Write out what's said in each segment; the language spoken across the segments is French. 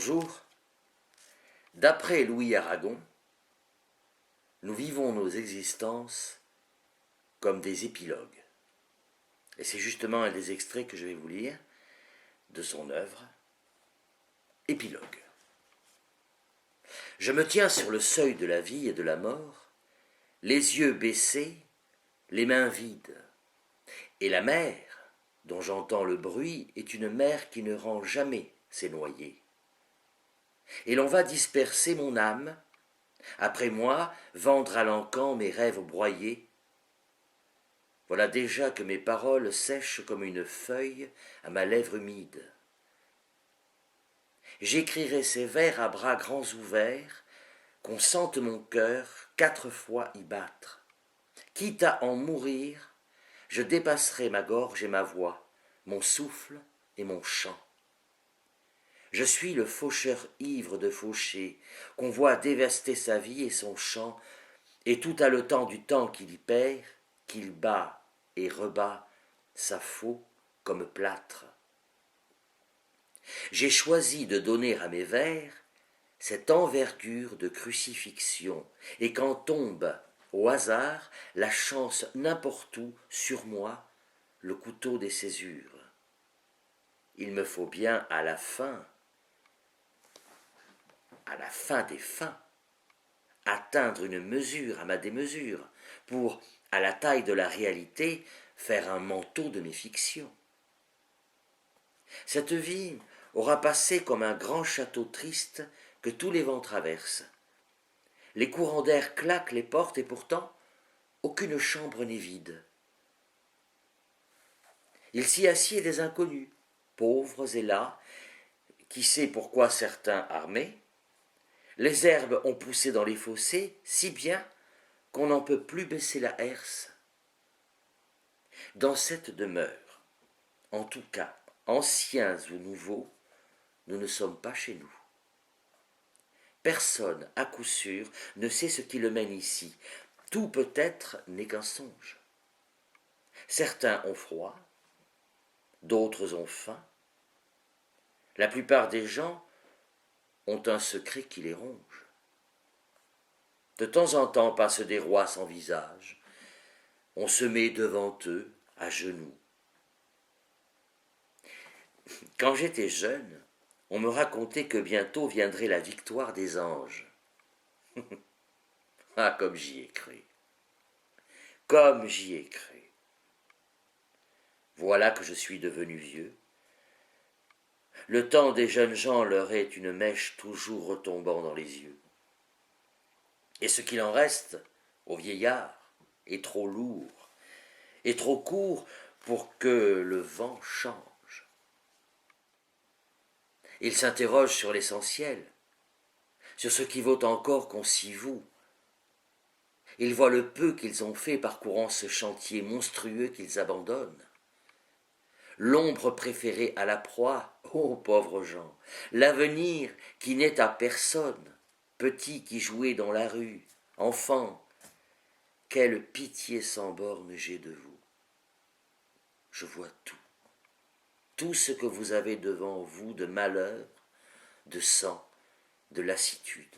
Bonjour. D'après Louis Aragon, nous vivons nos existences comme des épilogues. Et c'est justement un des extraits que je vais vous lire de son œuvre, Épilogue. Je me tiens sur le seuil de la vie et de la mort, les yeux baissés, les mains vides. Et la mer, dont j'entends le bruit, est une mer qui ne rend jamais ses noyés. Et l'on va disperser mon âme, après moi vendre à l'encan mes rêves broyés. Voilà déjà que mes paroles sèchent comme une feuille à ma lèvre humide. J'écrirai ces vers à bras grands ouverts, qu'on sente mon cœur 4 fois y battre. Quitte à en mourir, je dépasserai ma gorge et ma voix, mon souffle et mon chant. Je suis le faucheur ivre de faucher, qu'on voit dévaster sa vie et son champ, et tout a le temps du temps qu'il y perd, qu'il bat et rebat sa faux comme plâtre. J'ai choisi de donner à mes vers cette envergure de crucifixion, et quand tombe, au hasard, la chance n'importe où, sur moi, le couteau des césures. Il me faut bien à la fin des fins, atteindre une mesure à ma démesure, pour, à la taille de la réalité, faire un manteau de mes fictions. Cette vie aura passé comme un grand château triste que tous les vents traversent. Les courants d'air claquent les portes et pourtant aucune chambre n'est vide. Il s'y assied des inconnus, pauvres et las, qui sait pourquoi certains armés. Les herbes ont poussé dans les fossés si bien qu'on n'en peut plus baisser la herse. Dans cette demeure, en tout cas, anciens ou nouveaux, nous ne sommes pas chez nous. Personne, à coup sûr, ne sait ce qui le mène ici. Tout peut-être n'est qu'un songe. Certains ont froid, d'autres ont faim. La plupart des gens ont un secret qui les ronge. De temps en temps passent des rois sans visage. On se met devant eux, à genoux. Quand j'étais jeune, on me racontait que bientôt viendrait la victoire des anges. Ah, comme j'y ai cru. Comme j'y ai cru. Voilà que je suis devenu vieux. Le temps des jeunes gens leur est une mèche toujours retombant dans les yeux. Et ce qu'il en reste aux vieillards est trop lourd et trop court pour que le vent change. Ils s'interrogent sur l'essentiel, sur ce qui vaut encore qu'on s'y voue. Ils voient le peu qu'ils ont fait parcourant ce chantier monstrueux qu'ils abandonnent. L'ombre préférée à la proie, ô pauvres gens, l'avenir qui n'est à personne, petit qui jouait dans la rue, enfant, quelle pitié sans borne j'ai de vous. Je vois tout ce que vous avez devant vous de malheur, de sang, de lassitude.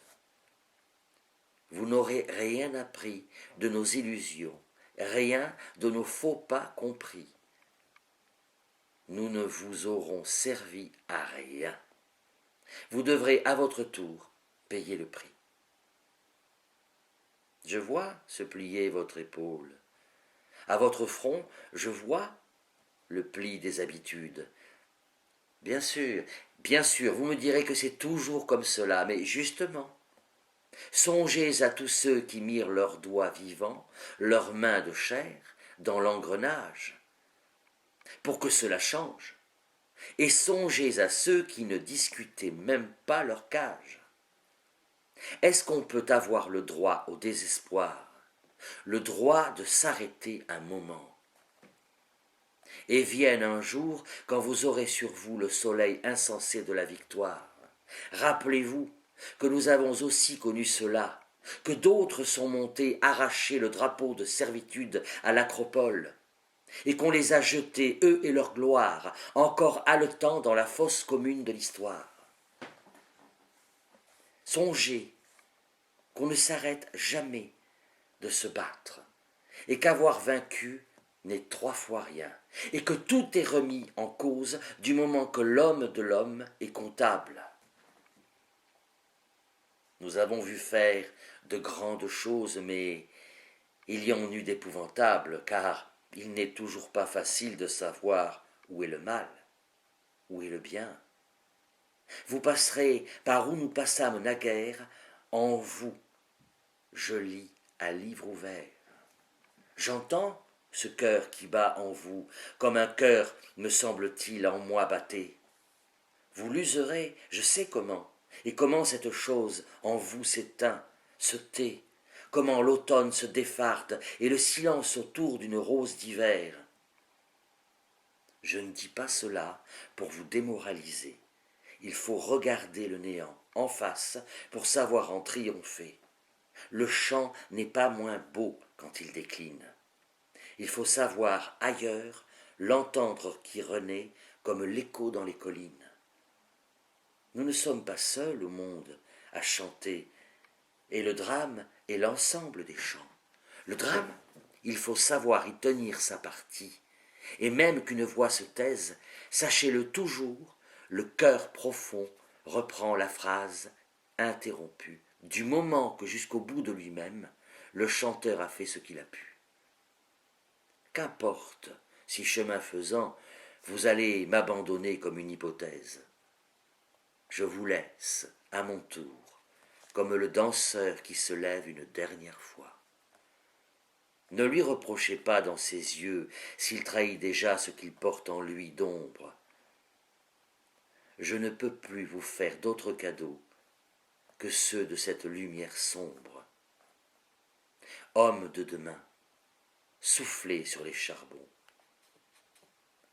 Vous n'aurez rien appris de nos illusions, rien de nos faux pas compris. Nous ne vous aurons servi à rien. Vous devrez à votre tour payer le prix. Je vois se plier votre épaule. À votre front, je vois le pli des habitudes. Bien sûr, vous me direz que c'est toujours comme cela, mais justement, songez à tous ceux qui mirent leurs doigts vivants, leurs mains de chair, dans l'engrenage, pour que cela change, et songez à ceux qui ne discutaient même pas leur cage. Est-ce qu'on peut avoir le droit au désespoir, le droit de s'arrêter un moment? Et vienne un jour quand vous aurez sur vous le soleil insensé de la victoire. Rappelez-vous que nous avons aussi connu cela, que d'autres sont montés arracher le drapeau de servitude à l'acropole, et qu'on les a jetés, eux et leur gloire, encore haletants dans la fosse commune de l'histoire. Songez qu'on ne s'arrête jamais de se battre, et qu'avoir vaincu n'est 3 fois rien, et que tout est remis en cause du moment que l'homme de l'homme est comptable. Nous avons vu faire de grandes choses, mais il y en eut d'épouvantables, car il n'est toujours pas facile de savoir où est le mal, où est le bien. Vous passerez par où nous passâmes naguère, en vous, je lis à livre ouvert. J'entends ce cœur qui bat en vous, comme un cœur, me semble-t-il, en moi battait. Vous l'userez, je sais comment, et comment cette chose en vous s'éteint, se tait, comment l'automne se défarde et le silence autour d'une rose d'hiver. Je ne dis pas cela pour vous démoraliser. Il faut regarder le néant en face pour savoir en triompher. Le chant n'est pas moins beau quand il décline. Il faut savoir ailleurs l'entendre qui renaît comme l'écho dans les collines. Nous ne sommes pas seuls au monde à chanter, et le drame est l'ensemble des chants. Le drame, il faut savoir y tenir sa partie, et même qu'une voix se taise, sachez-le toujours, le cœur profond reprend la phrase interrompue, du moment que jusqu'au bout de lui-même, le chanteur a fait ce qu'il a pu. Qu'importe si chemin faisant, vous allez m'abandonner comme une hypothèse. Je vous laisse, à mon tour, comme le danseur qui se lève une dernière fois. Ne lui reprochez pas dans ses yeux s'il trahit déjà ce qu'il porte en lui d'ombre. Je ne peux plus vous faire d'autres cadeaux que ceux de cette lumière sombre. Homme de demain, soufflez sur les charbons.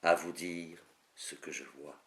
À vous dire ce que je vois.